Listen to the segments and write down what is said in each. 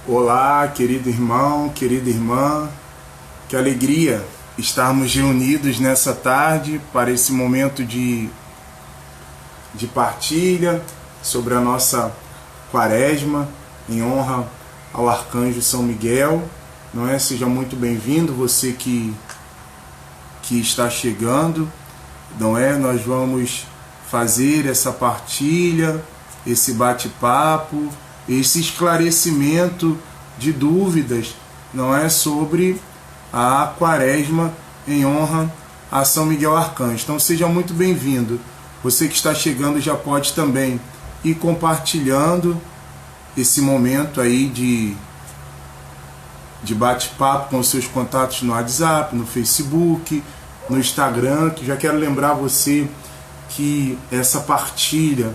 Olá, querido irmão, querida irmã, que alegria estarmos reunidos nessa tarde para esse momento de partilha sobre a nossa quaresma, em honra ao Arcanjo São Miguel, não é? Seja muito bem-vindo, você que está chegando, não é? Nós vamos fazer essa partilha, esse bate-papo, esse esclarecimento de dúvidas, não é, sobre a quaresma em honra a São Miguel Arcanjo. Então seja muito bem-vindo. Você que está chegando já pode também ir compartilhando esse momento aí de bate-papo com os seus contatos no WhatsApp, no Facebook, no Instagram, que já quero lembrar você que essa partilha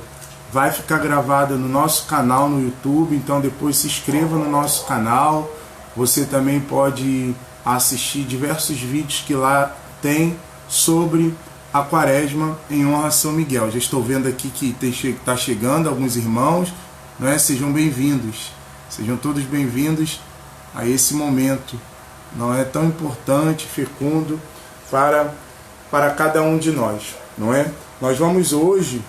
vai ficar gravada no nosso canal no YouTube, então depois se inscreva no nosso canal. Você também pode assistir diversos vídeos que lá tem sobre a quaresma em honra a São Miguel. Já estou vendo aqui que está chegando alguns irmãos, não é? Sejam bem-vindos, sejam todos bem-vindos a esse momento, não é, tão importante, fecundo para cada um de nós, não é? Nós vamos hoje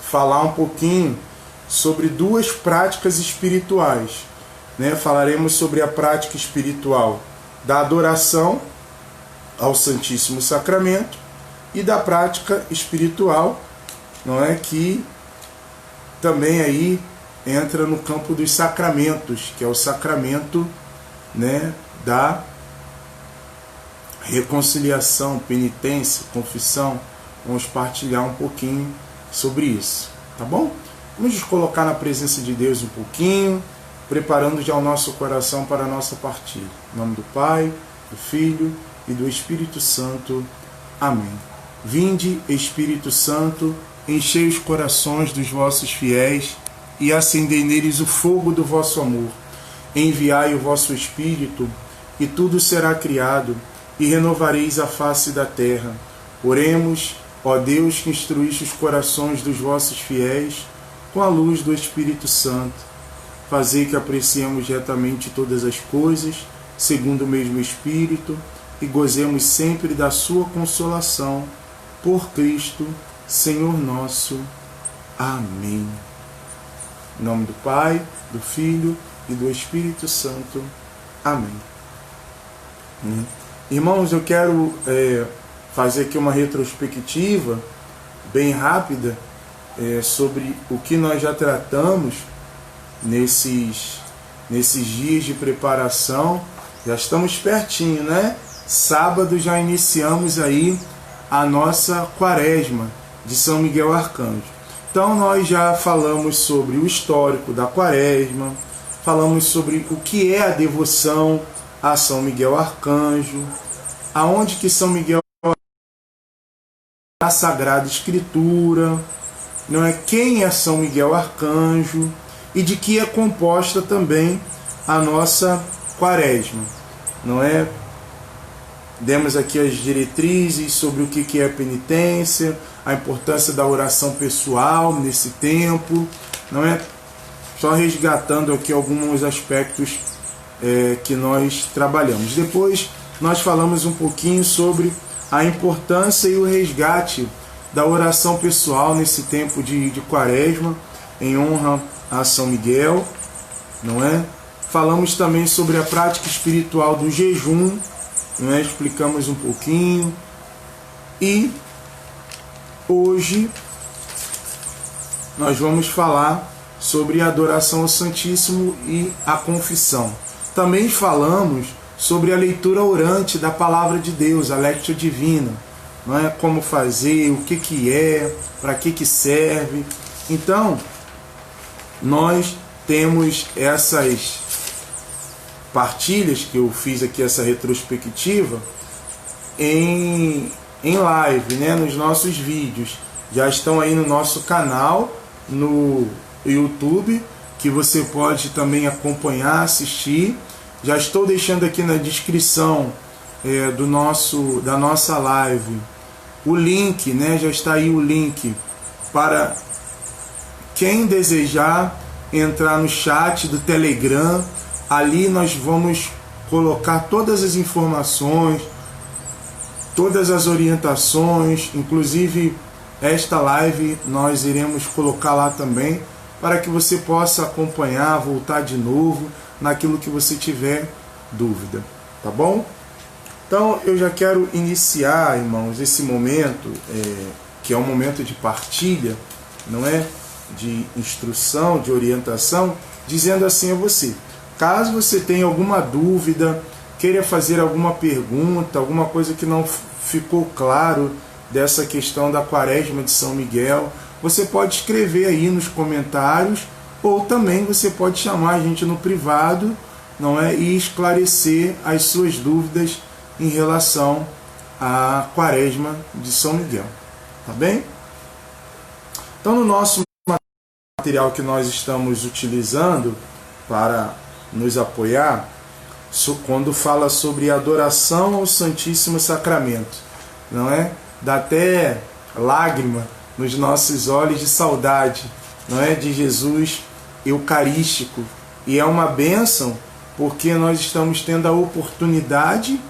falar um pouquinho sobre duas práticas espirituais, né? Falaremos sobre a prática espiritual da adoração ao Santíssimo Sacramento e da prática espiritual, não é, que também aí entra no campo dos sacramentos, que é o sacramento, né, da reconciliação, penitência, confissão. Vamos partilhar um pouquinho sobre isso, tá bom? Vamos nos colocar na presença de Deus um pouquinho, preparando já o nosso coração para a nossa partilha. Em nome do Pai, do Filho e do Espírito Santo. Amém. Vinde, Espírito Santo, enchei os corações dos vossos fiéis e acendei neles o fogo do vosso amor. Enviai o vosso Espírito, e tudo será criado, e renovareis a face da terra. Oremos, ó Deus, que instruíste os corações dos vossos fiéis com a luz do Espírito Santo. Fazei que apreciemos retamente todas as coisas, segundo o mesmo Espírito, e gozemos sempre da sua consolação. Por Cristo, Senhor nosso. Amém. Em nome do Pai, do Filho e do Espírito Santo. Amém. Irmãos, eu quero fazer aqui uma retrospectiva bem rápida sobre o que nós já tratamos nesses dias de preparação. Já estamos pertinho, né? Sábado já iniciamos aí a nossa quaresma de São Miguel Arcanjo. Então nós já falamos sobre o histórico da quaresma, falamos sobre o que é a devoção a São Miguel Arcanjo, aonde que São Miguel na Sagrada Escritura, não é, quem é São Miguel Arcanjo e de que é composta também a nossa quaresma, não é? Demos aqui as diretrizes sobre o que é penitência, a importância da oração pessoal nesse tempo, não é? Só resgatando aqui alguns aspectos que nós trabalhamos. Depois nós falamos um pouquinho sobre a importância e o resgate da oração pessoal nesse tempo de quaresma, em honra a São Miguel, não é? Falamos também sobre a prática espiritual do jejum, não é? Explicamos um pouquinho. E hoje nós vamos falar sobre a adoração ao Santíssimo e a confissão. Também falamos sobre a leitura orante da Palavra de Deus, a Lectio Divina, não é? Como fazer, o que é, para que serve. Então, nós temos essas partilhas que eu fiz aqui, essa retrospectiva, em live, né? Nos nossos vídeos. Já estão aí no nosso canal, no YouTube, que você pode também acompanhar, assistir. Já estou deixando aqui na descrição da nossa live o link, né? Já está aí o link para quem desejar entrar no chat do Telegram. Ali nós vamos colocar todas as informações, todas as orientações, inclusive esta live nós iremos colocar lá também, para que você possa acompanhar, voltar de novo naquilo que você tiver dúvida, tá bom? Então eu já quero iniciar, irmãos, esse momento, que é um momento de partilha, não é? De instrução, de orientação, dizendo assim a você: caso você tenha alguma dúvida, queira fazer alguma pergunta, alguma coisa que não ficou claro dessa questão da Quaresma de São Miguel, você pode escrever aí nos comentários, ou também você pode chamar a gente no privado, não é? E esclarecer as suas dúvidas em relação à Quaresma de São Miguel, tá bem? Então, no nosso material que nós estamos utilizando para nos apoiar, quando fala sobre adoração ao Santíssimo Sacramento, não é? Dá até lágrima nos nossos olhos de saudade, não é? De Jesus eucarístico. E é uma bênção, porque nós estamos tendo a oportunidade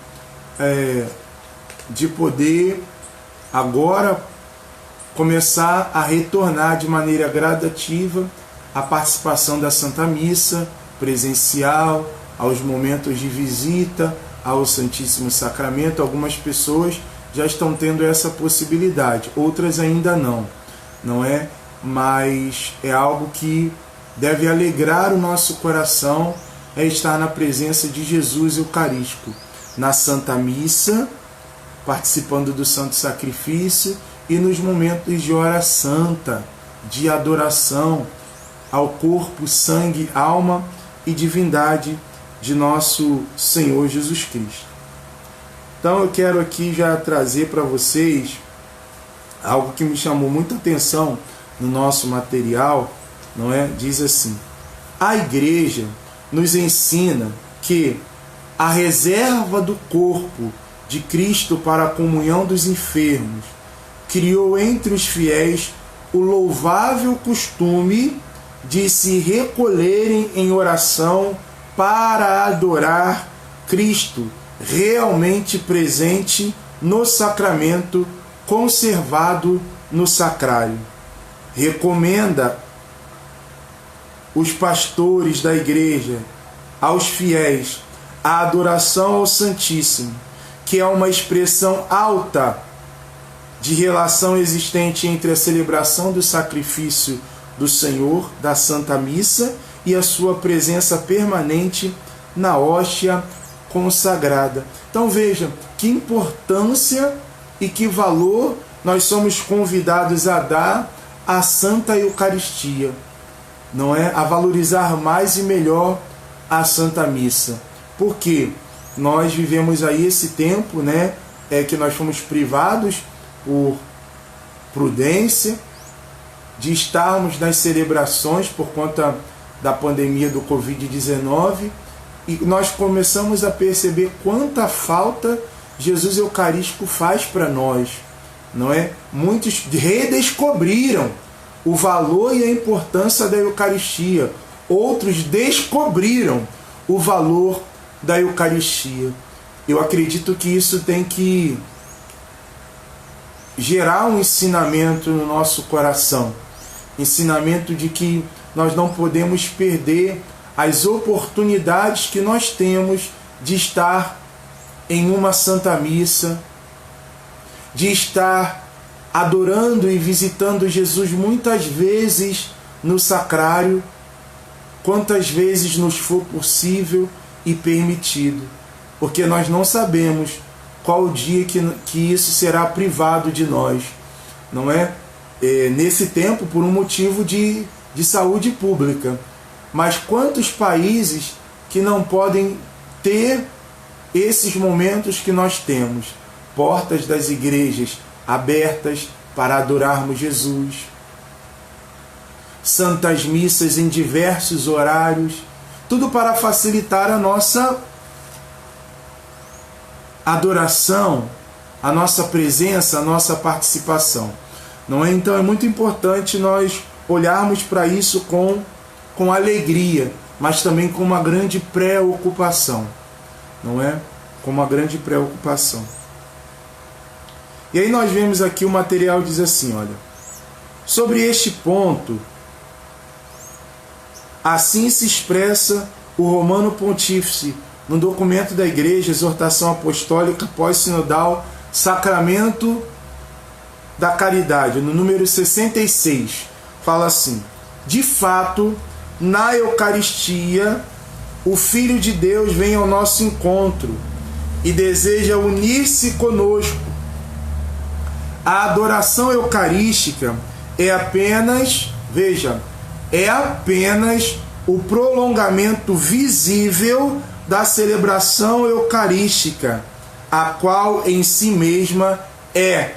de poder agora começar a retornar de maneira gradativa a participação da Santa Missa presencial, aos momentos de visita ao Santíssimo Sacramento. Algumas pessoas já estão tendo essa possibilidade, outras ainda não é? Mas é algo que deve alegrar o nosso coração, é estar na presença de Jesus Eucarístico, na Santa Missa, participando do Santo Sacrifício e nos momentos de hora santa, de adoração ao corpo, sangue, alma e divindade de nosso Senhor Jesus Cristo. Então eu quero aqui já trazer para vocês algo que me chamou muita atenção no nosso material, não é? Diz assim: a Igreja nos ensina que a reserva do corpo de Cristo para a comunhão dos enfermos criou entre os fiéis o louvável costume de se recolherem em oração para adorar Cristo realmente presente no sacramento conservado no sacrário. Recomenda os pastores da Igreja aos fiéis a adoração ao Santíssimo, que é uma expressão alta de relação existente entre a celebração do sacrifício do Senhor, da Santa Missa, e a sua presença permanente na hóstia consagrada. Então veja que importância e que valor nós somos convidados a dar à Santa Eucaristia, não é? A valorizar mais e melhor a Santa Missa. Porque nós vivemos aí esse tempo, né, que nós fomos privados por prudência de estarmos nas celebrações por conta da pandemia do Covid-19, e nós começamos a perceber quanta falta Jesus Eucarístico faz para nós, não é? Muitos redescobriram o valor e a importância da Eucaristia, outros descobriram o valor da Eucaristia. Eu acredito que isso tem que gerar um ensinamento no nosso coração, ensinamento de que nós não podemos perder as oportunidades que nós temos de estar em uma Santa Missa, de estar adorando e visitando Jesus muitas vezes no sacrário, quantas vezes nos for possível e permitido, porque nós não sabemos qual o dia que isso será privado de nós, não é? Nesse tempo, por um motivo de saúde pública. Mas quantos países que não podem ter esses momentos que nós temos? Portas das igrejas abertas para adorarmos Jesus, santas missas em diversos horários, tudo para facilitar a nossa adoração, a nossa presença, a nossa participação. Não é? Então é muito importante nós olharmos para isso com com alegria, mas também com uma grande preocupação, não é? Com uma grande preocupação. E aí nós vemos aqui o material diz assim, olha, sobre este ponto, assim se expressa o Romano Pontífice no documento da Igreja, Exortação Apostólica Pós-Sinodal, Sacramento da Caridade, no número 66, fala assim: de fato, na Eucaristia, o Filho de Deus vem ao nosso encontro e deseja unir-se conosco. A adoração eucarística é apenas, veja, é apenas o prolongamento visível da celebração eucarística, a qual em si mesma é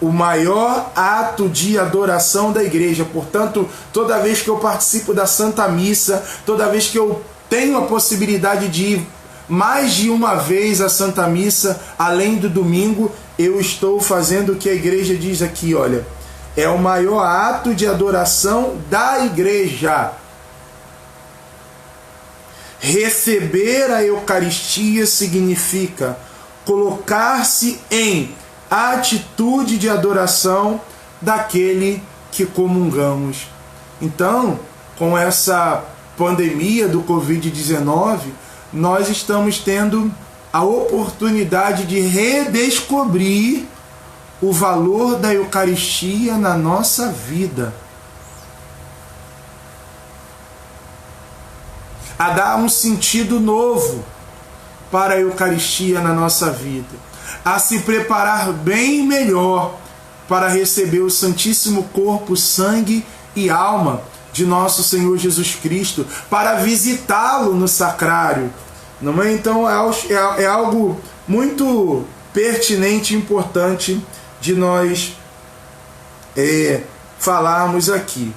o maior ato de adoração da igreja. Portanto, toda vez que eu participo da Santa Missa, toda vez que eu tenho a possibilidade de ir mais de uma vez à Santa Missa, além do domingo, eu estou fazendo o que a igreja diz aqui, olha, é o maior ato de adoração da igreja. Receber a Eucaristia significa colocar-se em atitude de adoração daquele que comungamos. Então, com essa pandemia do Covid-19, nós estamos tendo a oportunidade de redescobrir o valor da Eucaristia na nossa vida. A dar um sentido novo para a Eucaristia na nossa vida. A se preparar bem melhor para receber o Santíssimo Corpo, Sangue e Alma de nosso Senhor Jesus Cristo, para visitá-lo no sacrário. Não é? Então é algo muito pertinente e importante de nós falarmos aqui.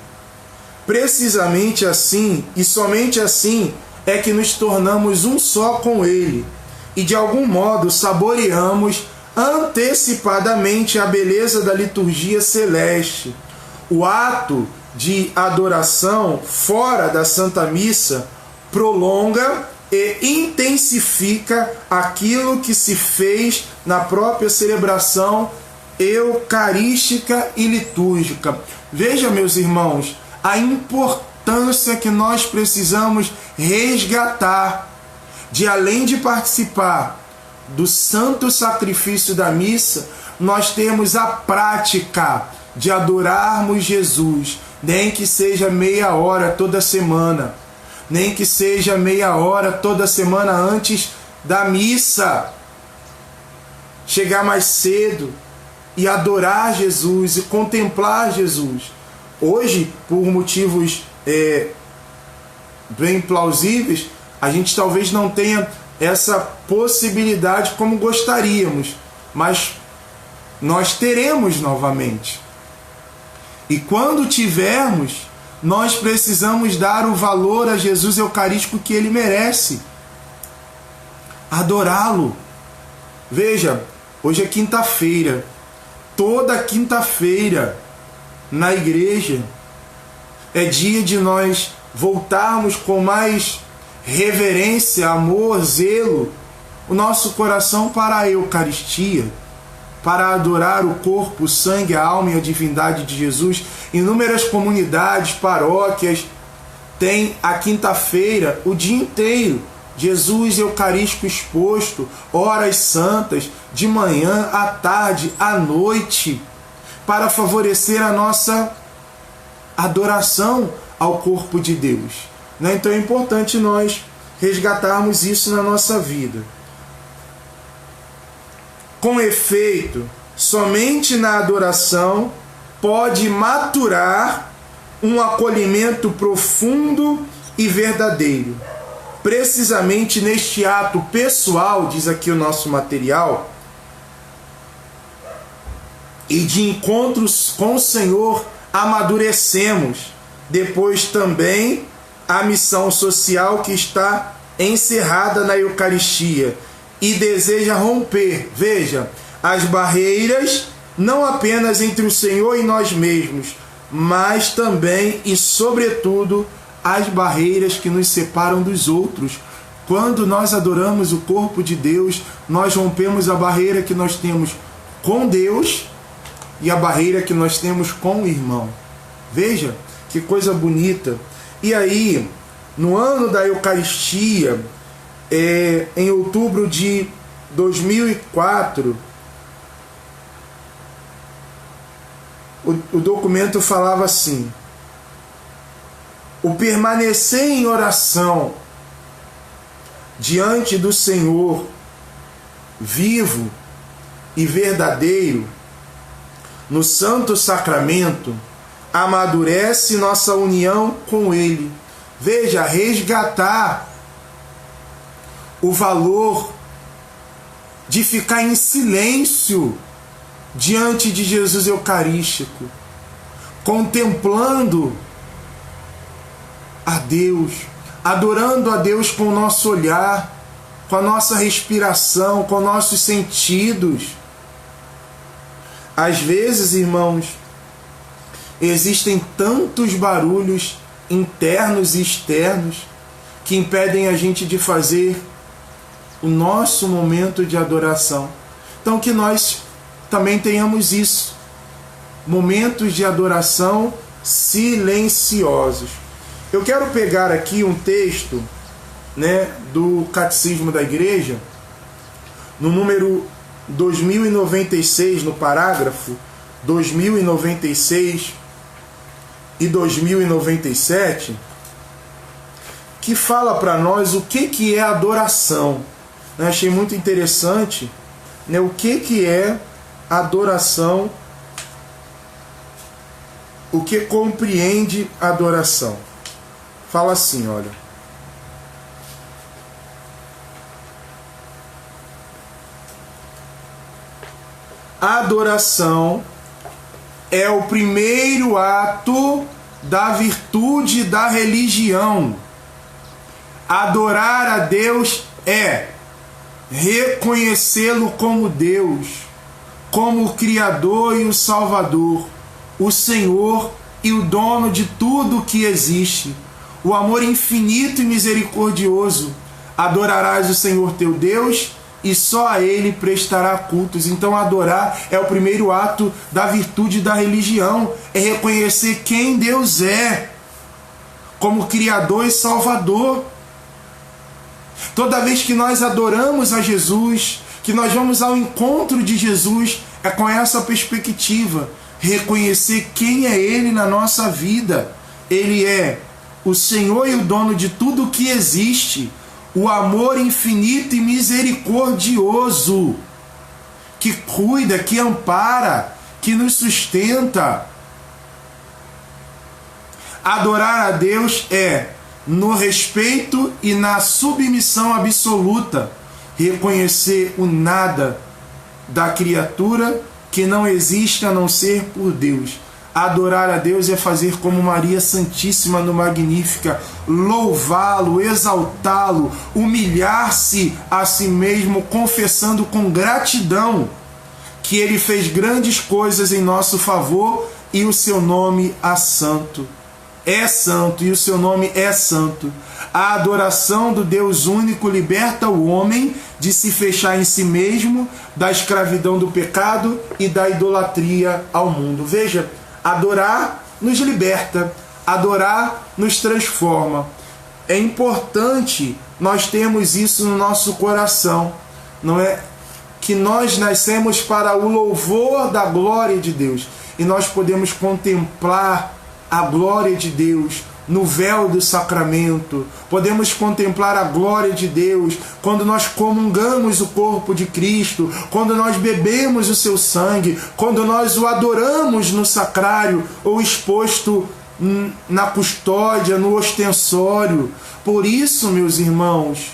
Precisamente assim, e somente assim, é que nos tornamos um só com Ele, e de algum modo saboreamos antecipadamente a beleza da liturgia celeste. O ato de adoração fora da Santa Missa prolonga e intensifica aquilo que se fez na própria celebração eucarística e litúrgica. Veja, meus irmãos, a importância que nós precisamos resgatar de, além de participar do santo sacrifício da missa, nós temos a prática de adorarmos Jesus, nem que seja meia hora toda semana, nem que seja meia hora toda semana antes da missa. Chegar mais cedo e adorar Jesus e contemplar Jesus. Hoje, por motivos bem plausíveis, a gente talvez não tenha essa possibilidade como gostaríamos, mas nós teremos novamente. E quando tivermos, nós precisamos dar o valor a Jesus Eucarístico que Ele merece. Adorá-lo. Veja, hoje é quinta-feira. Toda quinta-feira na igreja é dia de nós voltarmos com mais reverência, amor, zelo, o nosso coração para a Eucaristia, para adorar o corpo, o sangue, a alma e a divindade de Jesus. Inúmeras comunidades, paróquias, têm a quinta-feira o dia inteiro Jesus Eucarístico exposto, horas santas, de manhã, à tarde, à noite, para favorecer a nossa adoração ao corpo de Deus. Então é importante nós resgatarmos isso na nossa vida. Com efeito, somente na adoração pode maturar um acolhimento profundo e verdadeiro. Precisamente neste ato pessoal, diz aqui o nosso material, e de encontros com o Senhor, amadurecemos. Depois também a missão social que está encerrada na Eucaristia e deseja romper, veja, as barreiras não apenas entre o Senhor e nós mesmos, mas também e sobretudo as barreiras que nos separam dos outros. Quando nós adoramos o corpo de Deus, nós rompemos a barreira que nós temos com Deus e a barreira que nós temos com o irmão. Veja que coisa bonita. E aí, no ano da Eucaristia, em outubro de 2004, o documento falava assim: o permanecer em oração diante do Senhor vivo e verdadeiro no Santo Sacramento amadurece nossa união com Ele. Veja, resgatar o valor de ficar em silêncio diante de Jesus Eucarístico, contemplando a Deus, adorando a Deus com o nosso olhar, com a nossa respiração, com nossos sentidos. Às vezes, irmãos, existem tantos barulhos internos e externos que impedem a gente de fazer o nosso momento de adoração. Então, que nós também tenhamos isso, momentos de adoração silenciosos. Eu quero pegar aqui um texto, do Catecismo da Igreja, no número 2096, no parágrafo 2096 e 2097, que fala para nós o que é adoração. Eu achei muito interessante, o que é adoração, o que compreende adoração. Fala assim, olha: a adoração é o primeiro ato da virtude da religião. Adorar a Deus é reconhecê-lo como Deus, como o Criador e o Salvador, o Senhor e o dono de tudo que existe, o amor infinito e misericordioso. Adorarás o Senhor teu Deus e só a Ele prestará cultos. Então adorar é o primeiro ato da virtude da religião, é reconhecer quem Deus é, como Criador e Salvador. Toda vez que nós adoramos a Jesus, que nós vamos ao encontro de Jesus, é com essa perspectiva, reconhecer quem é Ele na nossa vida. Ele é o Senhor e o dono de tudo que existe, o amor infinito e misericordioso, que cuida, que ampara, que nos sustenta. Adorar a Deus é no respeito e na submissão absoluta, reconhecer o nada da criatura que não existe a não ser por Deus. Adorar a Deus é fazer como Maria Santíssima no Magnífica, louvá-lo, exaltá-lo, humilhar-se a si mesmo, confessando com gratidão que Ele fez grandes coisas em nosso favor e o seu nome é santo. É santo e o seu nome é santo. A adoração do Deus único liberta o homem de se fechar em si mesmo, da escravidão do pecado e da idolatria ao mundo. Veja, adorar nos liberta, adorar nos transforma. É importante nós termos isso no nosso coração, não é? Que nós nascemos para o louvor da glória de Deus e nós podemos contemplar a glória de Deus no véu do sacramento. Podemos contemplar a glória de Deus quando nós comungamos o corpo de Cristo, quando nós bebemos o seu sangue, quando nós o adoramos no sacrário ou exposto na custódia, no ostensório. Por isso, meus irmãos,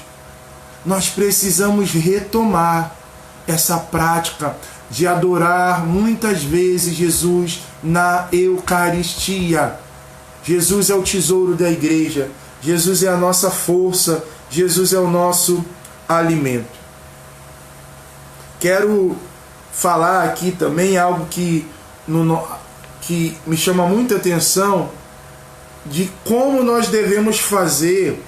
nós precisamos retomar essa prática de adorar muitas vezes Jesus na Eucaristia. Jesus é o tesouro da igreja, Jesus é a nossa força, Jesus é o nosso alimento. Quero falar aqui também algo que me chama muita atenção, de como nós devemos fazer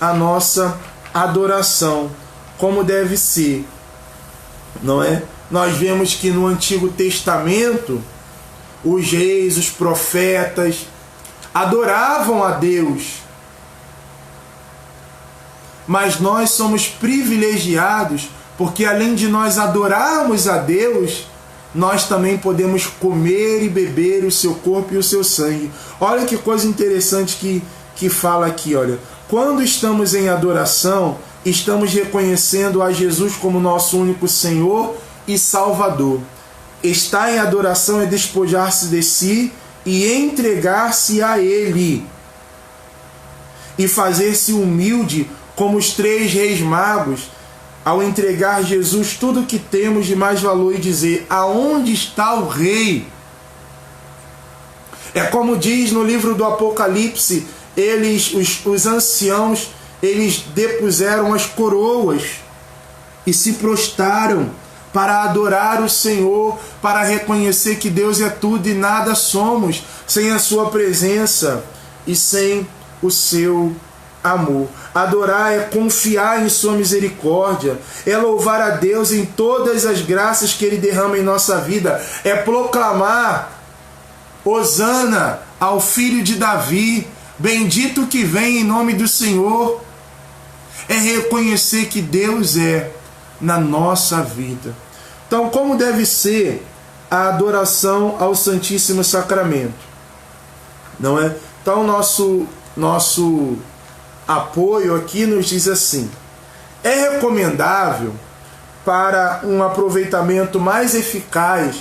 a nossa adoração, como deve ser, não é? Nós vemos que no Antigo Testamento os reis, os profetas adoravam a Deus, mas nós somos privilegiados porque além de nós adorarmos a Deus, nós também podemos comer e beber o seu corpo e o seu sangue. Olha que coisa interessante que fala aqui, olha. Quando estamos em adoração, estamos reconhecendo a Jesus como nosso único Senhor e Salvador. Estar em adoração é despojar-se de si e entregar-se a Ele. E fazer-se humilde como os 3 reis magos, ao entregar a Jesus tudo o que temos de mais valor e dizer: aonde está o rei? É como diz no livro do Apocalipse, os anciãos, eles depuseram as coroas e se prostraram para adorar o Senhor, para reconhecer que Deus é tudo e nada somos sem a sua presença e sem o seu amor. Adorar é confiar em sua misericórdia, é louvar a Deus em todas as graças que Ele derrama em nossa vida, é proclamar Hosana ao filho de Davi, bendito que vem em nome do Senhor, é reconhecer que Deus é na nossa vida. Então, como deve ser a adoração ao Santíssimo Sacramento? Não é? Então, nosso apoio aqui nos diz assim: é recomendável, para um aproveitamento mais eficaz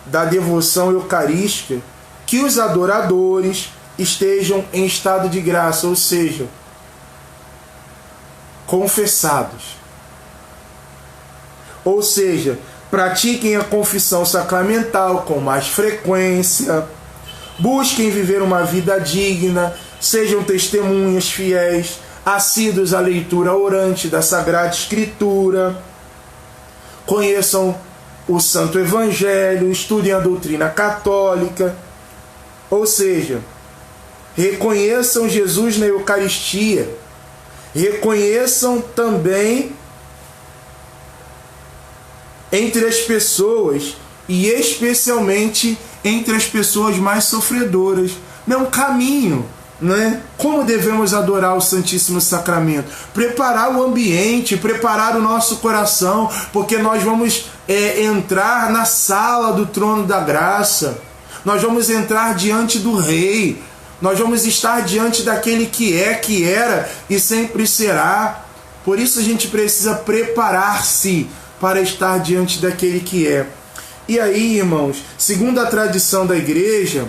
da devoção eucarística, que os adoradores estejam em estado de graça, ou seja, confessados. Ou seja, pratiquem a confissão sacramental com mais frequência, busquem viver uma vida digna, sejam testemunhas fiéis, assíduos à leitura orante da Sagrada Escritura, conheçam o Santo Evangelho, estudem a doutrina católica, ou seja, reconheçam Jesus na Eucaristia, reconheçam também entre as pessoas, e especialmente entre as pessoas mais sofredoras. É um caminho, né? Como devemos adorar o Santíssimo Sacramento? Preparar o ambiente, preparar o nosso coração, porque nós vamos entrar na sala do trono da graça, nós vamos entrar diante do Rei, nós vamos estar diante daquele que é, que era e sempre será. Por isso a gente precisa preparar-se para estar diante daquele que é. E aí, irmãos, segundo a tradição da Igreja,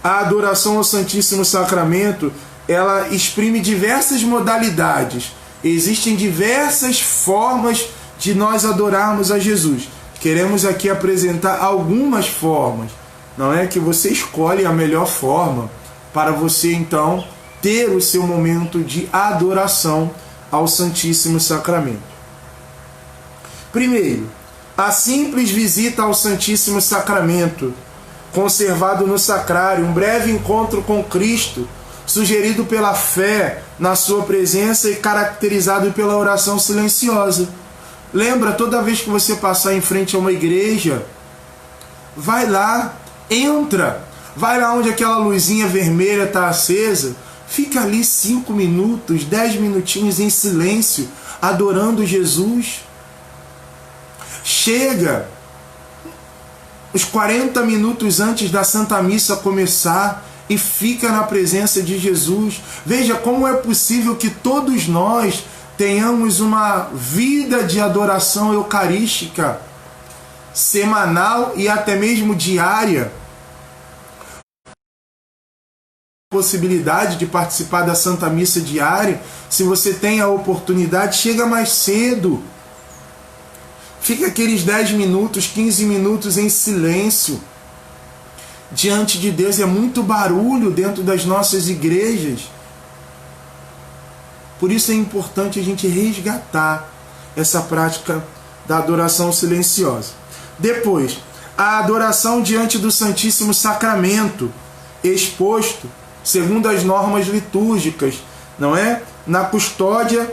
a adoração ao Santíssimo Sacramento, ela exprime diversas modalidades. Existem diversas formas de nós adorarmos a Jesus. Queremos aqui apresentar algumas formas. Não é que você escolhe a melhor forma para você, então, ter o seu momento de adoração ao Santíssimo Sacramento. Primeiro, a simples visita ao Santíssimo Sacramento, conservado no sacrário, um breve encontro com Cristo, sugerido pela fé na sua presença e caracterizado pela oração silenciosa. Lembra, toda vez que você passar em frente a uma igreja, vai lá, entra, vai lá onde aquela luzinha vermelha está acesa, fica ali 5 minutos, 10 minutinhos em silêncio, adorando Jesus. Chega os 40 minutos antes da Santa Missa começar e fica na presença de Jesus. Veja como é possível que todos nós tenhamos uma vida de adoração eucarística semanal e até mesmo diária. Possibilidade de participar da Santa Missa diária, se você tem a oportunidade, chega mais cedo. Fica aqueles 10 minutos, 15 minutos em silêncio diante de Deus. É muito barulho dentro das nossas igrejas. Por isso é importante a gente resgatar essa prática da adoração silenciosa. Depois, a adoração diante do Santíssimo Sacramento. exposto segundo as normas litúrgicas, não é? Na custódia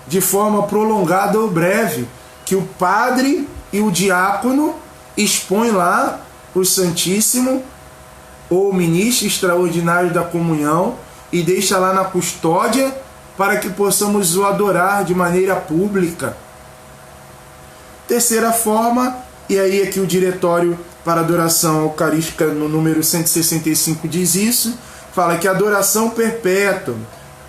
de forma prolongada ou breve, que o padre e o diácono expõem lá o Santíssimo ou o ministro extraordinário da comunhão e deixa lá na custódia para que possamos o adorar de maneira pública. Terceira forma, e aí aqui o Diretório para Adoração Eucarística no número 165 diz isso, fala que a adoração perpétua,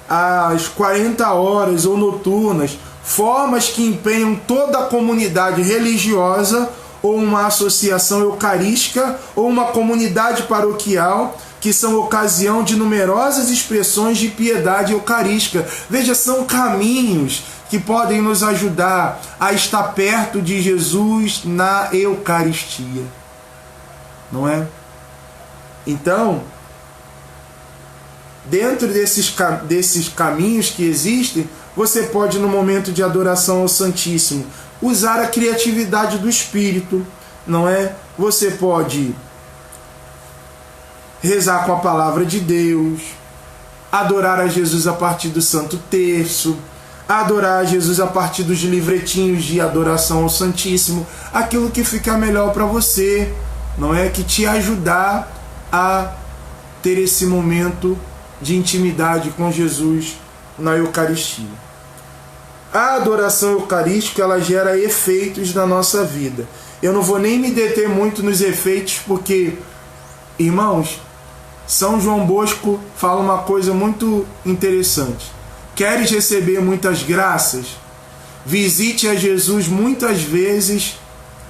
às 40 horas ou noturnas, formas que empenham toda a comunidade religiosa ou uma associação eucarística ou uma comunidade paroquial, que são ocasião de numerosas expressões de piedade eucarística. Veja, são caminhos que podem nos ajudar a estar perto de Jesus na Eucaristia. Não é? Então, dentro desses caminhos que existem, você pode, no momento de adoração ao Santíssimo, usar a criatividade do Espírito, não é? Você pode rezar com a palavra de Deus, adorar a Jesus a partir do Santo Terço, adorar a Jesus a partir dos livretinhos de adoração ao Santíssimo, aquilo que ficar melhor para você, não é? Que te ajudar a ter esse momento de intimidade com Jesus na Eucaristia. A adoração eucarística, ela gera efeitos na nossa vida. Eu não vou nem me deter muito nos efeitos, porque, irmãos, São João Bosco fala uma coisa muito interessante. Queres receber muitas graças? Visite a Jesus muitas vezes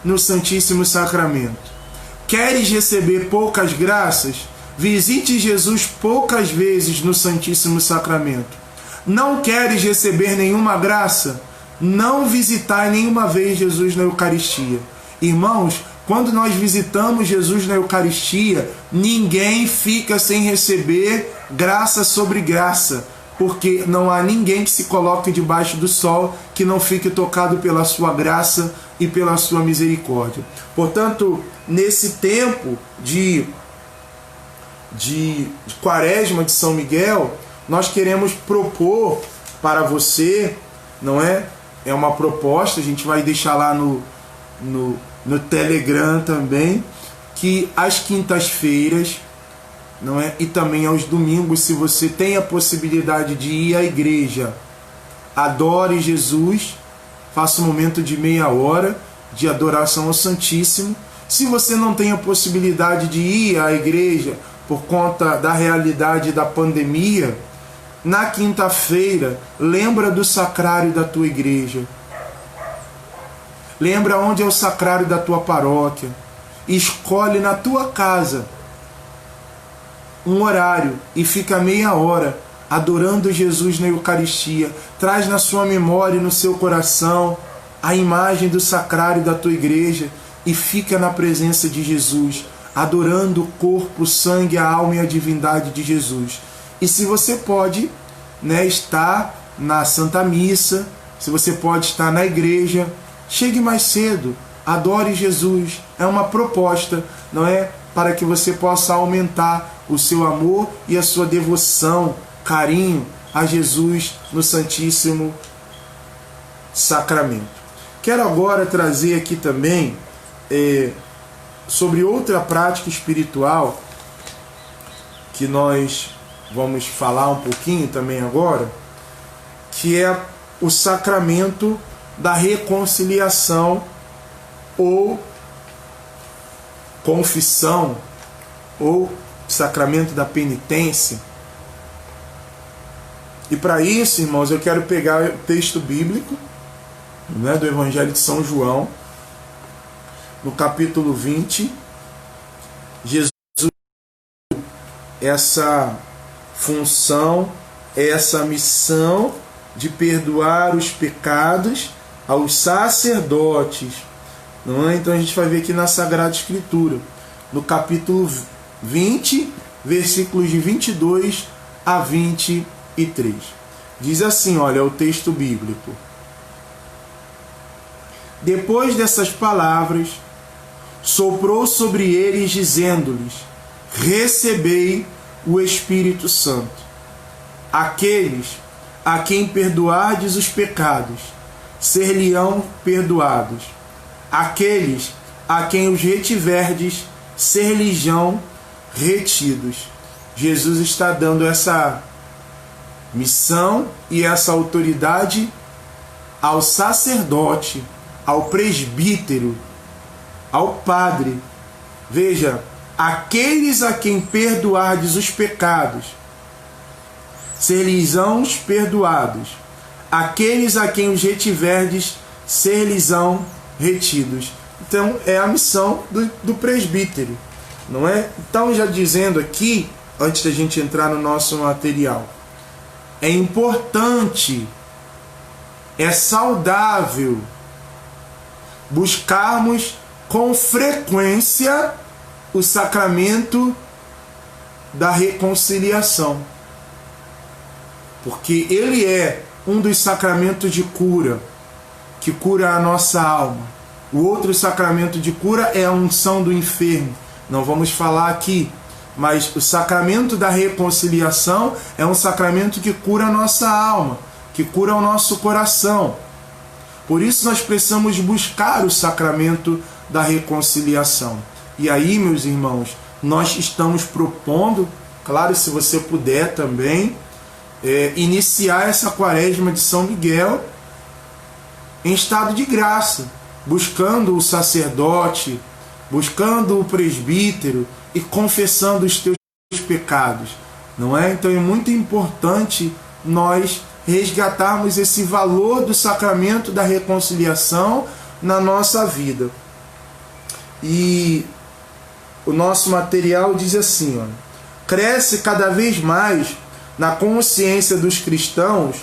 no Santíssimo Sacramento. Queres receber poucas graças? Visite Jesus poucas vezes no Santíssimo Sacramento. Não queres receber nenhuma graça? Não visitai nenhuma vez Jesus na Eucaristia. Irmãos, quando nós visitamos Jesus na Eucaristia, ninguém fica sem receber graça sobre graça, porque não há ninguém que se coloque debaixo do sol que não fique tocado pela sua graça e pela sua misericórdia. Portanto, nesse tempo de Quaresma de São Miguel, nós queremos propor para você, não é? É uma proposta, a gente vai deixar lá no Telegram também, que às quintas-feiras, não é? E também aos domingos, se você tem a possibilidade de ir à igreja, adore Jesus, faça um momento de meia hora de adoração ao Santíssimo. Se você não tem a possibilidade de ir à igreja por conta da realidade da pandemia, na quinta-feira, lembra do sacrário da tua igreja. Lembra onde é o sacrário da tua paróquia. Escolhe na tua casa um horário e fica meia hora adorando Jesus na Eucaristia. Traz na sua memória e no seu coração a imagem do sacrário da tua igreja e fica na presença de Jesus, adorando o corpo, o sangue, a alma e a divindade de Jesus. E se você pode, né, estar na Santa Missa, se você pode estar na igreja, chegue mais cedo, adore Jesus. É uma proposta, não é? Para que você possa aumentar o seu amor e a sua devoção, carinho a Jesus no Santíssimo Sacramento. Quero agora trazer aqui também sobre outra prática espiritual que nós vamos falar um pouquinho também agora, que é o sacramento da reconciliação ou confissão ou sacramento da penitência. E para isso, irmãos, eu quero pegar o texto bíblico, né, do Evangelho de São João, no capítulo 20. Jesus, essa função, essa missão de perdoar os pecados aos sacerdotes, não é? Então a gente vai ver aqui na Sagrada Escritura, no capítulo 20, versículos de 22 a 23. Diz assim, olha, o texto bíblico. Depois dessas palavras, soprou sobre eles, dizendo-lhes: recebei o Espírito Santo. Aqueles a quem perdoardes os pecados, ser-lhe-ão perdoados. Aqueles a quem os retiverdes, ser-lhe-ão retidos. Jesus está dando essa missão e essa autoridade ao sacerdote, ao presbítero, ao padre. Veja, aqueles a quem perdoardes os pecados, ser-lhes-ão perdoados. Aqueles a quem os retiverdes, ser-lhes-ão retidos. Então, é a missão do presbítero, não é? Então, já dizendo aqui, antes da gente entrar no nosso material, é importante, é saudável buscarmos com frequência o sacramento da reconciliação, porque ele é um dos sacramentos de cura, que cura a nossa alma. O outro sacramento de cura é a unção do enfermo. Não vamos falar aqui, mas o sacramento da reconciliação é um sacramento que cura a nossa alma, que cura o nosso coração. Por isso nós precisamos buscar o sacramento da reconciliação. E aí, meus irmãos, nós estamos propondo, claro, se você puder também, iniciar essa quaresma de São Miguel em estado de graça, buscando o sacerdote, buscando o presbítero e confessando os teus pecados, não é? Então é muito importante nós resgatarmos esse valor do sacramento da reconciliação na nossa vida. E o nosso material diz assim, ó: cresce cada vez mais na consciência dos cristãos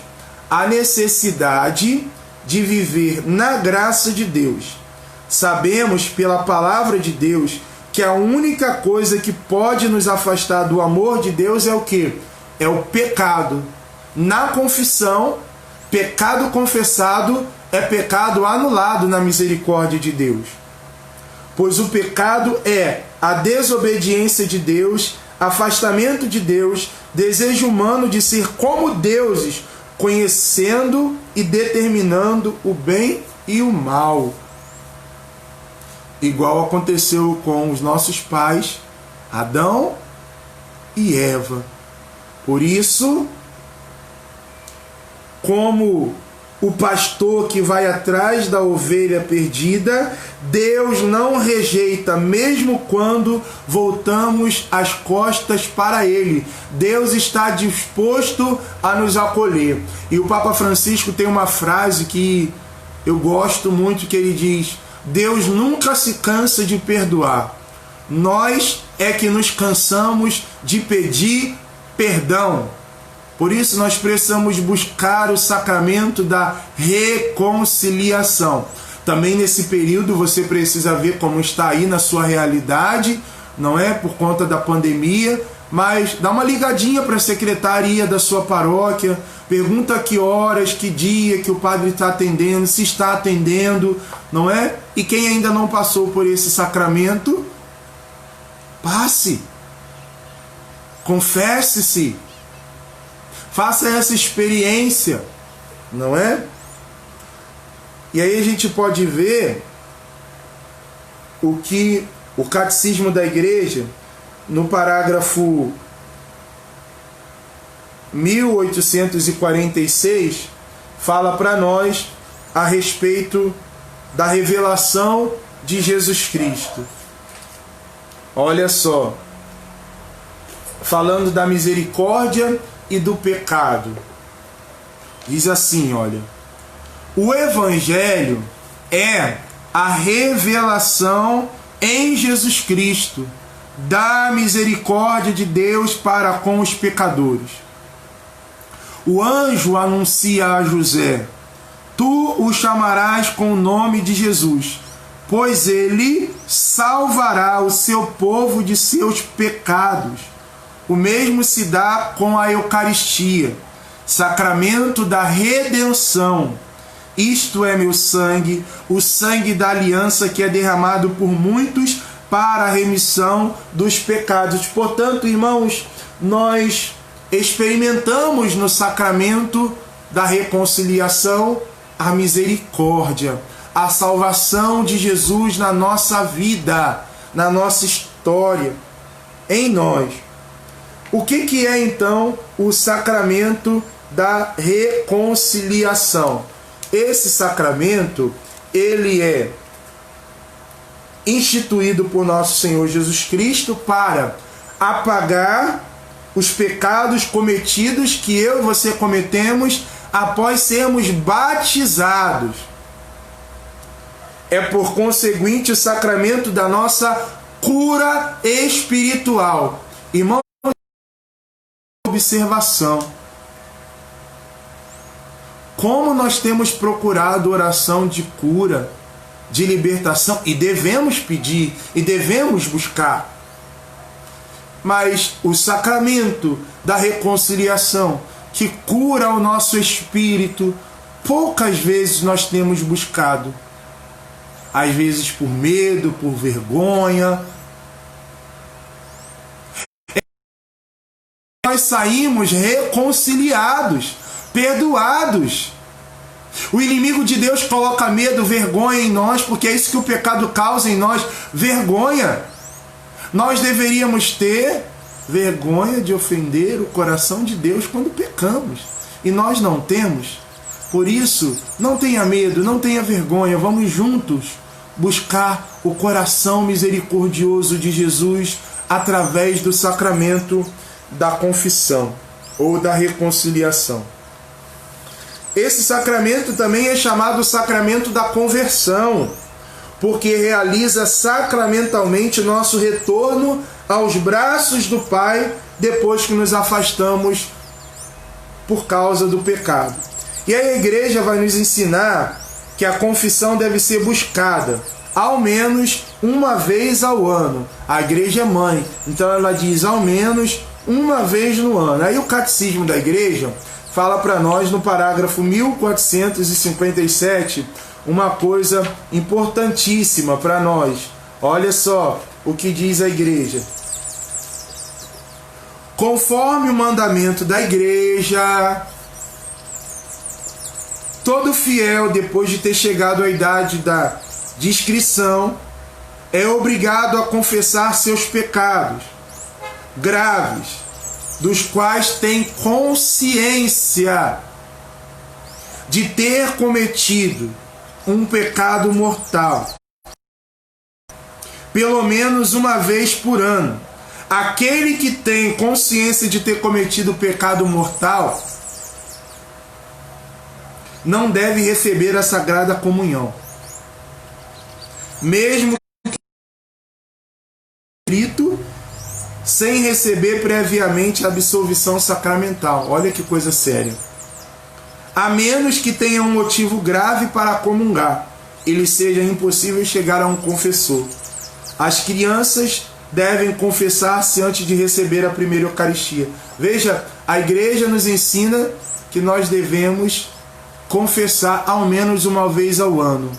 a necessidade de viver na graça de Deus. Sabemos pela palavra de Deus que a única coisa que pode nos afastar do amor de Deus é o quê? É o pecado. Na confissão, pecado confessado é pecado anulado na misericórdia de Deus. Pois o pecado é a desobediência de Deus, afastamento de Deus, desejo humano de ser como deuses, conhecendo e determinando o bem e o mal. Igual aconteceu com os nossos pais, Adão e Eva. Por isso, como o pastor que vai atrás da ovelha perdida, Deus não rejeita, mesmo quando voltamos as costas para Ele. Deus está disposto a nos acolher. E o Papa Francisco tem uma frase que eu gosto muito, que ele diz: Deus nunca se cansa de perdoar. Nós é que nos cansamos de pedir perdão. Por isso nós precisamos buscar o sacramento da reconciliação. Também nesse período você precisa ver como está aí na sua realidade, não é? Por conta da pandemia, mas dá uma ligadinha para a secretaria da sua paróquia, pergunta que horas, que dia que o padre está atendendo, se está atendendo, não é? E quem ainda não passou por esse sacramento, passe, confesse-se, faça essa experiência, não é? E aí a gente pode ver o que o Catecismo da Igreja, no parágrafo 1846, fala para nós a respeito da revelação de Jesus Cristo. Olha só, falando da misericórdia e do pecado, diz assim, olha: o Evangelho é a revelação em Jesus Cristo da misericórdia de Deus para com os pecadores. O anjo anuncia a José: tu o chamarás com o nome de Jesus, pois ele salvará o seu povo de seus pecados. O mesmo se dá com a Eucaristia, sacramento da redenção. Isto é meu sangue, o sangue da aliança que é derramado por muitos para a remissão dos pecados. Portanto, irmãos, nós experimentamos no sacramento da reconciliação a misericórdia, a salvação de Jesus na nossa vida, na nossa história, em nós. O que é então o sacramento da reconciliação? Esse sacramento, ele é instituído por nosso Senhor Jesus Cristo para apagar os pecados cometidos que eu e você cometemos após sermos batizados. É por conseguinte o sacramento da nossa cura espiritual. Irmão, observação. Como nós temos procurado oração de cura, de libertação, e devemos pedir, e devemos buscar. Mas o sacramento da reconciliação, que cura o nosso espírito, poucas vezes nós temos buscado. Às vezes por medo, por vergonha. Nós saímos reconciliados, perdoados. O inimigo de Deus coloca medo, vergonha em nós, porque é isso que o pecado causa em nós, vergonha. Nós deveríamos ter vergonha de ofender o coração de Deus quando pecamos. E nós não temos. Por isso, não tenha medo, não tenha vergonha. Vamos juntos buscar o coração misericordioso de Jesus através do sacramento da confissão ou da reconciliação. Esse sacramento também é chamado sacramento da conversão, porque realiza sacramentalmente nosso retorno aos braços do Pai depois que nos afastamos por causa do pecado. E a Igreja vai nos ensinar que a confissão deve ser buscada ao menos uma vez ao ano. A Igreja é mãe, então ela diz ao menos uma vez no ano. Aí o Catecismo da Igreja fala para nós no parágrafo 1457 uma coisa importantíssima para nós. Olha só o que diz a Igreja. Conforme o mandamento da Igreja, todo fiel, depois de ter chegado à idade da discrição, é obrigado a confessar seus pecados graves, dos quais tem consciência de ter cometido um pecado mortal, pelo menos uma vez por ano. Aquele que tem consciência de ter cometido pecado mortal não deve receber a Sagrada Comunhão, mesmo escrito, sem receber previamente a absolvição sacramental. Olha que coisa séria. A menos que tenha um motivo grave para comungar, ele seja impossível chegar a um confessor. As crianças devem confessar-se antes de receber a primeira Eucaristia. Veja, a Igreja nos ensina que nós devemos confessar ao menos uma vez ao ano.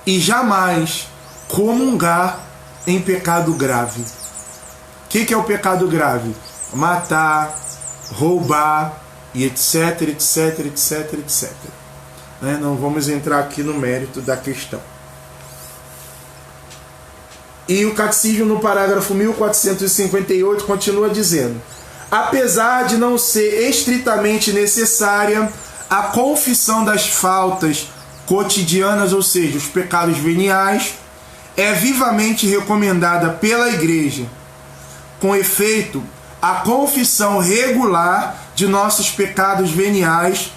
E jamais comungar em pecado grave. O que é o pecado grave? Matar, roubar, e etc, etc, etc, etc. Não vamos entrar aqui no mérito da questão. E o Catecismo, no parágrafo 1458, continua dizendo: apesar de não ser estritamente necessária a confissão das faltas cotidianas, ou seja, os pecados veniais, é vivamente recomendada pela Igreja. Com efeito, a confissão regular de nossos pecados veniais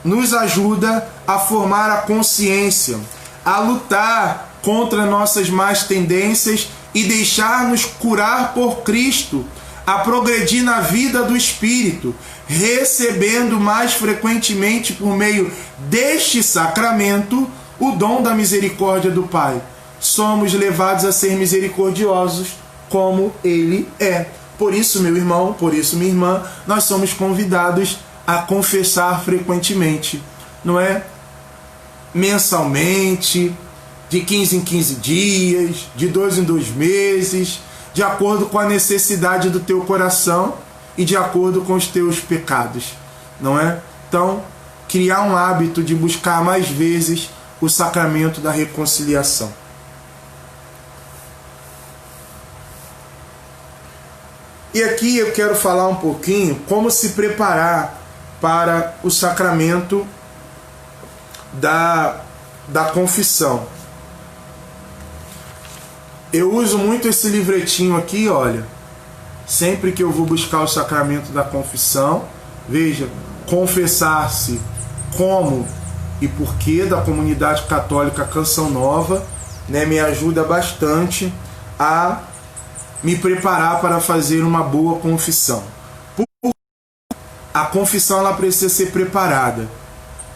nos ajuda a formar a consciência, a lutar contra nossas más tendências e deixar-nos curar por Cristo, a progredir na vida do Espírito, recebendo mais frequentemente por meio deste sacramento o dom da misericórdia do Pai. Somos levados a ser misericordiosos como Ele é. Por isso, meu irmão, por isso, minha irmã, nós somos convidados a confessar frequentemente, não é? Mensalmente, de 15 em 15 dias, de 2 em 2 meses, de acordo com a necessidade do teu coração e de acordo com os teus pecados, não é? Então, criar um hábito de buscar mais vezes o sacramento da reconciliação. E aqui eu quero falar um pouquinho como se preparar para o sacramento da confissão. Eu uso muito esse livretinho aqui, olha. Sempre que eu vou buscar o sacramento da confissão, veja, confessar-se como e porquê, da Comunidade Católica Canção Nova, né, me ajuda bastante a me preparar para fazer uma boa confissão. A confissão ela precisa ser preparada.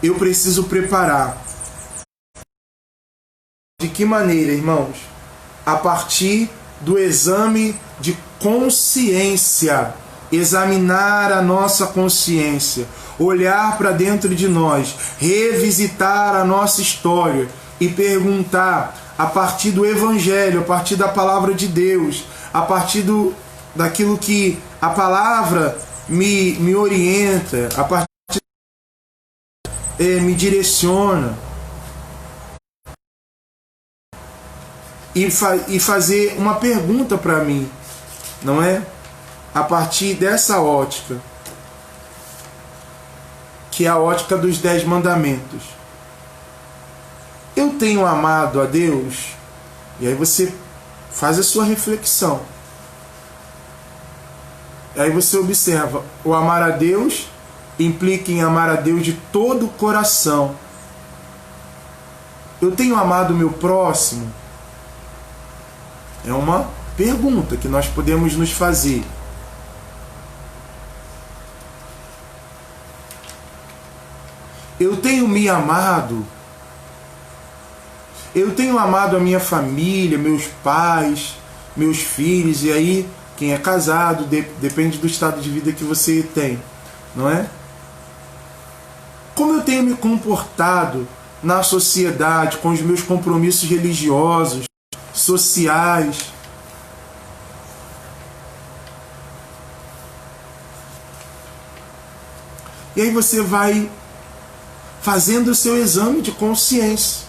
Eu preciso preparar. De que maneira, irmãos? A partir do exame de consciência. Examinar a nossa consciência. Olhar para dentro de nós. Revisitar a nossa história. E perguntar, a partir do Evangelho, a partir da Palavra de Deus, a partir daquilo que a Palavra me orienta, a partir me direciona, e fazer uma pergunta para mim, não é? A partir dessa ótica, que é a ótica dos 10 mandamentos. Eu tenho amado a Deus? E aí você faz a sua reflexão. Aí você observa, o amar a Deus implica em amar a Deus de todo o coração. Eu tenho amado o meu próximo? É uma pergunta que nós podemos nos fazer. Eu tenho me amado? Eu tenho amado a minha família, meus pais, meus filhos, e aí quem é casado, depende do estado de vida que você tem, não é? Como eu tenho me comportado na sociedade, com os meus compromissos religiosos, sociais? E aí você vai fazendo o seu exame de consciência.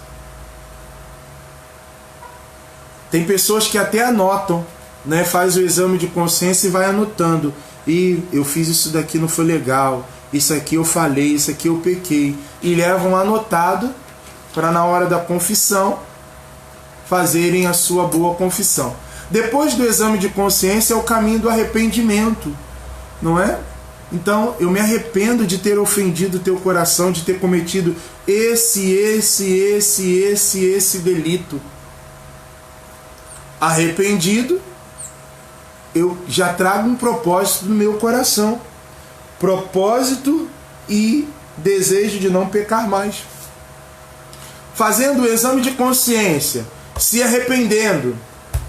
Tem pessoas que até anotam, né? Faz o exame de consciência e vai anotando. E eu fiz isso daqui, não foi legal. Isso aqui eu falei, isso aqui eu pequei. E levam anotado para na hora da confissão fazerem a sua boa confissão. Depois do exame de consciência é o caminho do arrependimento, não é? Então eu me arrependo de ter ofendido o teu coração, de ter cometido esse delito. Arrependido, eu já trago um propósito no meu coração. Propósito e desejo de não pecar mais. Fazendo o exame de consciência, se arrependendo,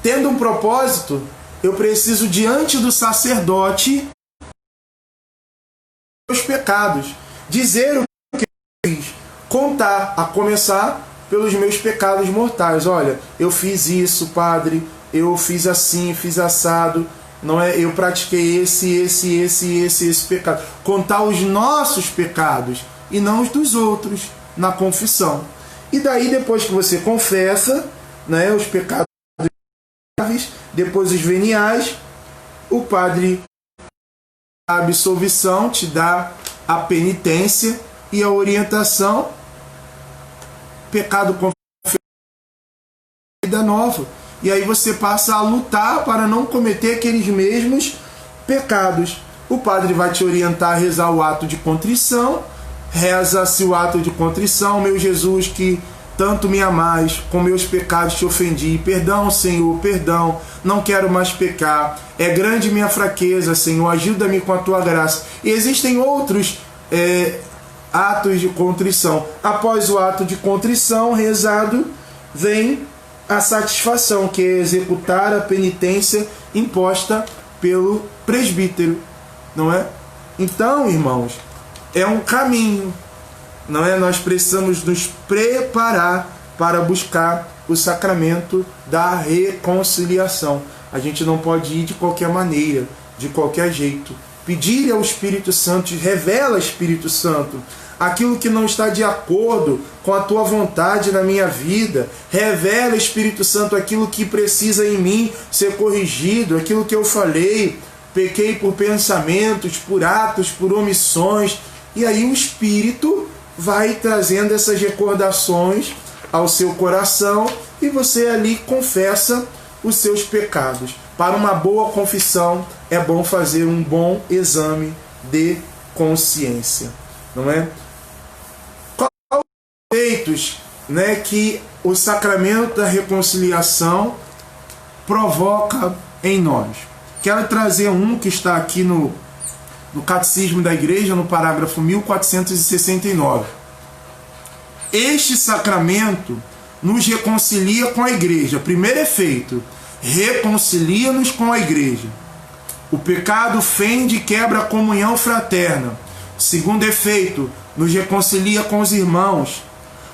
tendo um propósito, eu preciso diante do sacerdote meus pecados, dizer o que eu fiz, contar, a começar pelos meus pecados mortais. Olha, eu fiz isso, padre, eu fiz assim, fiz assado, não é? Eu pratiquei esse pecado. Contar os nossos pecados e não os dos outros na confissão. E daí, depois que você confessa, né, os pecados graves, depois os veniais, o padre a absolvição, te dá a penitência e a orientação. Pecado confessado, vida nova. E aí você passa a lutar para não cometer aqueles mesmos pecados. O padre vai te orientar a rezar o ato de contrição. Reza-se o ato de contrição. Meu Jesus, que tanto me amais, com meus pecados te ofendi. Perdão, Senhor, perdão. Não quero mais pecar. É grande minha fraqueza, Senhor. Ajuda-me com a tua graça. E existem outros atos de contrição. Após o ato de contrição rezado, vem a satisfação, que é executar a penitência imposta pelo presbítero, não é? Então, irmãos, é um caminho, não é? Nós precisamos nos preparar para buscar o sacramento da reconciliação. A gente não pode ir de qualquer maneira, de qualquer jeito. Pedir ao Espírito Santo, revela, Espírito Santo, aquilo que não está de acordo com a tua vontade na minha vida. Revela, Espírito Santo, aquilo que precisa em mim ser corrigido, aquilo que eu falei, pequei por pensamentos, por atos, por omissões. E aí o Espírito vai trazendo essas recordações ao seu coração e você ali confessa os seus pecados. Para uma boa confissão é bom fazer um bom exame de consciência, não é? Quais os efeitos, né, que o sacramento da reconciliação provoca em nós? Quero trazer um que está aqui no Catecismo da Igreja, no parágrafo 1469. Este sacramento nos reconcilia com a Igreja. Primeiro efeito, reconcilia-nos com a Igreja. O pecado fende e quebra a comunhão fraterna. Segundo efeito, nos reconcilia com os irmãos.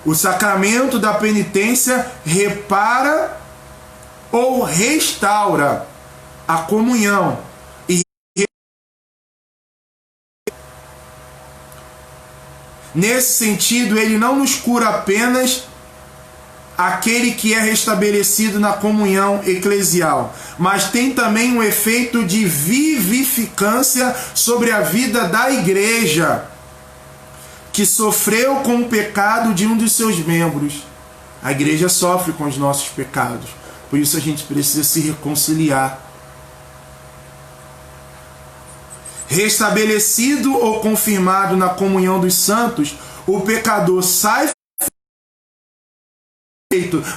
O sacramento da penitência repara ou restaura a comunhão. Nesse sentido, ele não nos cura apenas aquele que é restabelecido na comunhão eclesial, mas tem também um efeito de vivificância sobre a vida da Igreja, que sofreu com o pecado de um dos seus membros. A Igreja sofre com os nossos pecados, por isso a gente precisa se reconciliar. Restabelecido ou confirmado na comunhão dos santos, o pecador sai.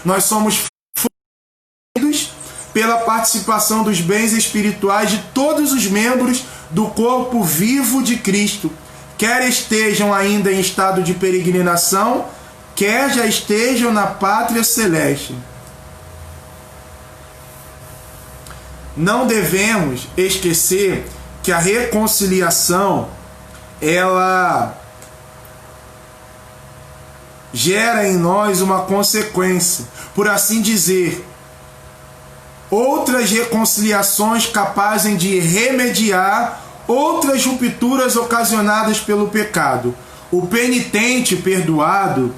Nós somos feitos pela participação dos bens espirituais de todos os membros do corpo vivo de Cristo, quer estejam ainda em estado de peregrinação, quer já estejam na pátria celeste. Não devemos esquecer que a reconciliação, ela gera em nós uma consequência, por assim dizer, outras reconciliações capazes de remediar outras rupturas ocasionadas pelo pecado. O penitente perdoado,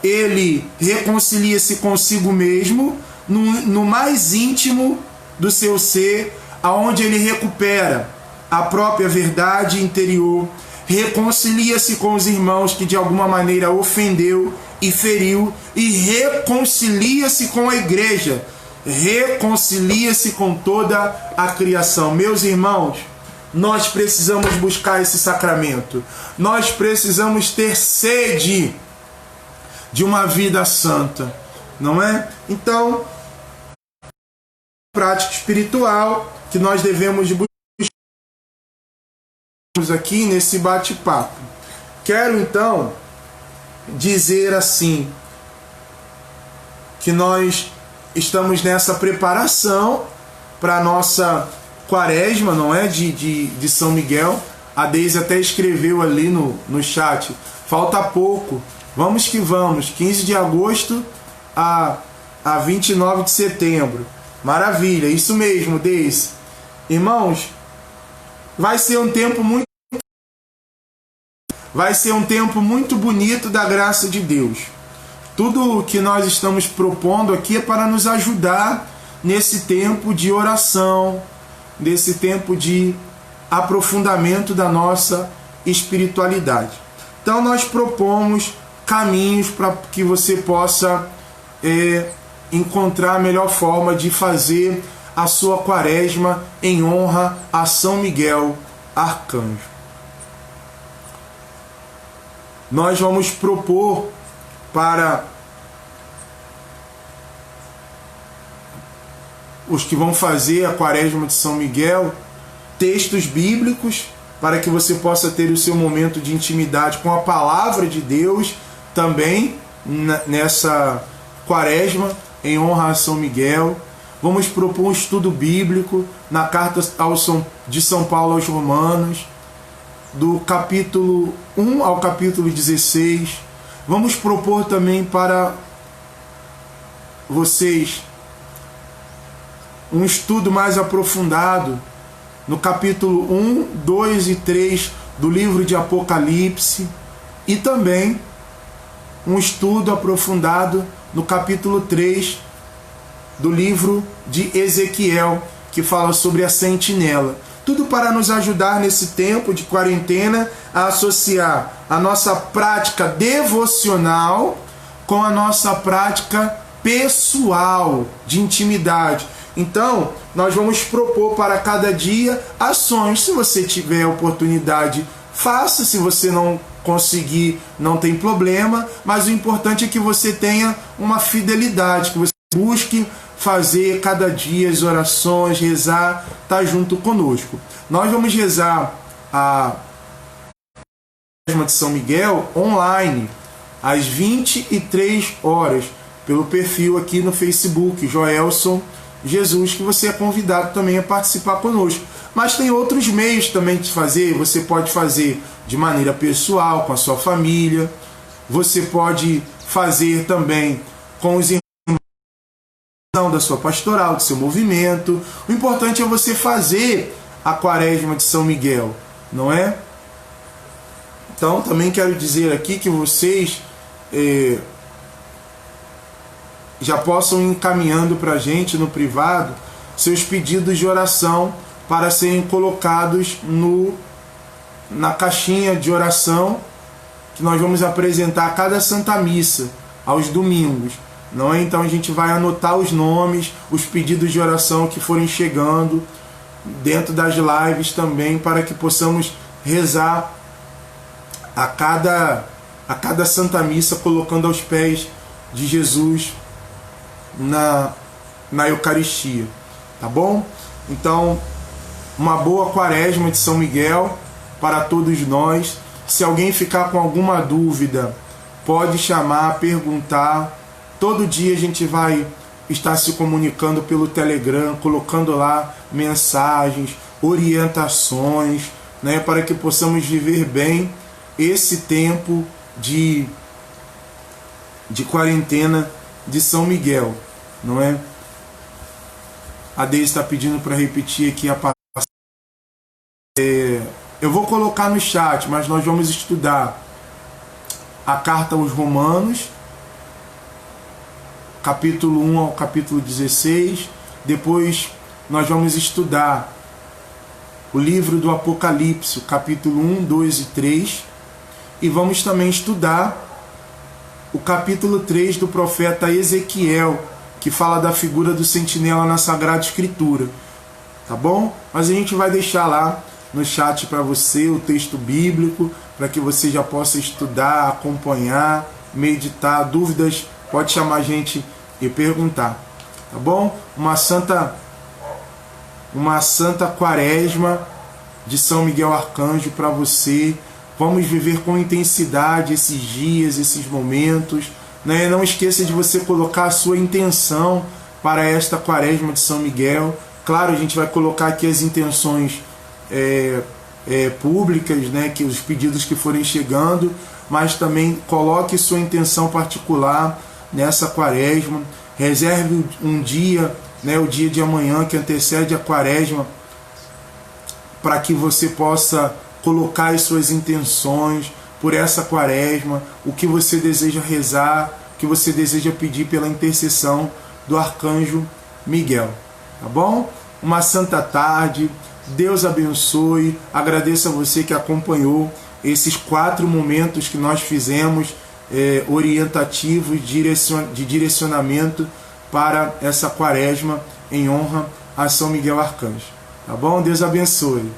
ele reconcilia-se consigo mesmo no mais íntimo do seu ser, aonde ele recupera a própria verdade interior, reconcilia-se com os irmãos que de alguma maneira ofendeu e feriu, e reconcilia-se com a Igreja, reconcilia-se com toda a criação. Meus irmãos, nós precisamos buscar esse sacramento, nós precisamos ter sede de uma vida santa, não é? Então, prática espiritual que nós devemos buscar aqui nesse bate-papo. Quero então dizer assim, que nós estamos nessa preparação para a nossa quaresma, não é? De São Miguel. A Deise até escreveu ali no chat, falta pouco, vamos que vamos, 15 de agosto a 29 de setembro. Maravilha, isso mesmo, Deise. Irmãos, vai ser um tempo muito bonito da graça de Deus. Tudo o que nós estamos propondo aqui é para nos ajudar nesse tempo de oração, nesse tempo de aprofundamento da nossa espiritualidade. Então nós propomos caminhos para que você possa encontrar a melhor forma de fazer a sua quaresma em honra a São Miguel Arcanjo. Nós vamos propor para os que vão fazer a quaresma de São Miguel textos bíblicos para que você possa ter o seu momento de intimidade com a palavra de Deus também nessa quaresma em honra a São Miguel. Vamos propor um estudo bíblico na carta de São Paulo aos Romanos, do capítulo 1 ao capítulo 16. Vamos propor também para vocês um estudo mais aprofundado no capítulo 1, 2 e 3 do livro de Apocalipse, e também um estudo aprofundado no capítulo 3 do livro de Ezequiel, que fala sobre a sentinela. Tudo para nos ajudar nesse tempo de quarentena a associar a nossa prática devocional com a nossa prática pessoal, de intimidade. Então, nós vamos propor para cada dia ações. Se você tiver oportunidade, faça. Se você não conseguir, não tem problema. Mas o importante é que você tenha uma fidelidade, que você busque fazer cada dia as orações, rezar, tá junto conosco. Nós vamos rezar a Quaresma de São Miguel online, às 23 horas, pelo perfil aqui no Facebook, Joelson Jesus, que você é convidado também a participar conosco. Mas tem outros meios também de fazer. Você pode fazer de maneira pessoal, com a sua família. Você pode fazer também com os irmãos da sua pastoral, do seu movimento. O importante é você fazer a Quaresma de São Miguel, não é? Então, também quero dizer aqui que vocês já possam ir encaminhando para a gente no privado seus pedidos de oração para serem colocados na caixinha de oração que nós vamos apresentar a cada Santa Missa, aos domingos. Não é? Então a gente vai anotar os nomes, os pedidos de oração que forem chegando dentro das lives também, para que possamos rezar a cada Santa Missa, colocando aos pés de Jesus na Eucaristia, tá bom? Então, uma boa Quaresma de São Miguel para todos nós. Se alguém ficar com alguma dúvida, pode chamar, perguntar. Todo dia a gente vai estar se comunicando pelo Telegram, colocando lá mensagens, orientações, né, para que possamos viver bem esse tempo de quarentena de São Miguel, não é? A Deise está pedindo para repetir aqui a passagem. Eu vou colocar no chat, mas nós vamos estudar a carta aos Romanos, capítulo 1 ao capítulo 16. Depois nós vamos estudar o livro do Apocalipse, capítulo 1, 2 e 3. E vamos também estudar o capítulo 3 do profeta Ezequiel, que fala da figura do sentinela na Sagrada Escritura. Tá bom? Mas a gente vai deixar lá no chat para você o texto bíblico, para que você já possa estudar, acompanhar, meditar. Dúvidas, pode chamar a gente e perguntar. Tá bom? Uma santa Quaresma de São Miguel Arcanjo para você. Vamos viver com intensidade esses dias, esses momentos, né? Não esqueça de você colocar a sua intenção para esta Quaresma de São Miguel. Claro, a gente vai colocar aqui as intenções públicas, né? Que os pedidos que forem chegando, mas também coloque sua intenção particular nessa Quaresma. Reserve um dia, né? O dia de amanhã que antecede a Quaresma, para que você possa colocar as suas intenções por essa Quaresma, o que você deseja rezar, o que você deseja pedir pela intercessão do Arcanjo Miguel. Tá bom? Uma santa tarde, Deus abençoe. Agradeço a você que acompanhou esses 4 momentos que nós fizemos orientativos de direcionamento para essa Quaresma em honra a São Miguel Arcanjo. Tá bom? Deus abençoe.